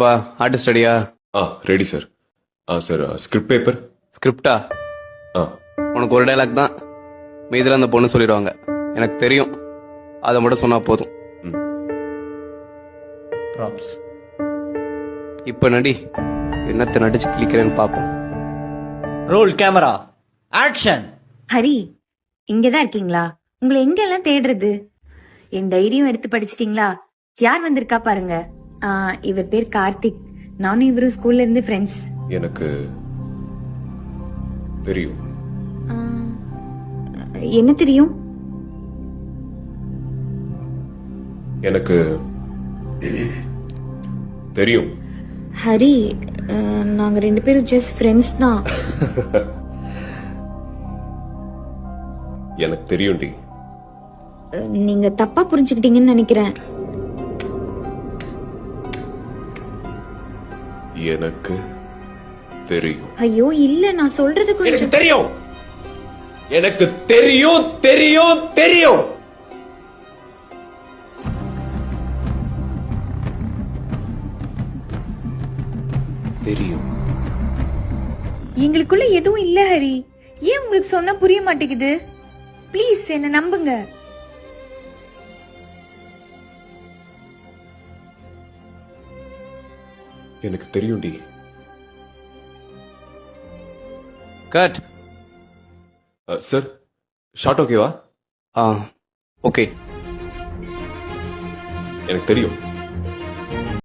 வா ஆர்டிஸ்ட் ரெடியா? Ready sir. Sir script paper. ஸ்கிரிப்டா? உனக்கு ஒரு டைலாக் தான், மீதில் அந்த பொண்ணு சொல்லிடுவாங்க. எனக்கு தெரியும், அதை மட்டும் சொன்னா போதும். இப்ப நடி, என்னத்தை நடிச்சு கிளிக்கிறேன்னு பார்ப்போம். Role camera action. ஹரி, இங்கதான் இருக்கீங்களா? உங்களை எங்கெல்லாம் தேடுறது? என் டைரியும் எடுத்து படிச்சிட்டீங்களா? யார் வந்திருக்கா பாருங்க. இவர் பேர் கார்த்திக். நானும் இவரும் ஸ்கூல்ல இருந்து ஃப்ரெண்ட்ஸ். எனக்கு தெரியும். என்ன தெரியும்? எனக்கு தெரியும். ஹரி, நாங்க 2 பேரும் ஜஸ்ட் ஃப்ரெண்ட்ஸ் தான். எனக்கு தெரியும்டி. நீங்க தப்பா புரிஞ்சுக்கிட்டீங்கன்னு நினைக்கிறேன். எனக்கு தெரியும். ஐயோ இல்ல, நான் சொல்றது எனக்கு கொஞ்சம் தெரியும். எனக்கு தெரியும் தெரியும் தெரியும். தெரியும். எங்களுக்குள்ள எதுவும் இல்ல ஹரி. ஏன் உங்களுக்கு சொன்னா புரிய மாட்டேங்குது? ப்ளீஸ் என்ன நம்புங்க. எனக்கு தெரியும்டி. கட். சார் ஷார்ட் ஓகேவா? ஓகே. எனக்கு தெரியும்.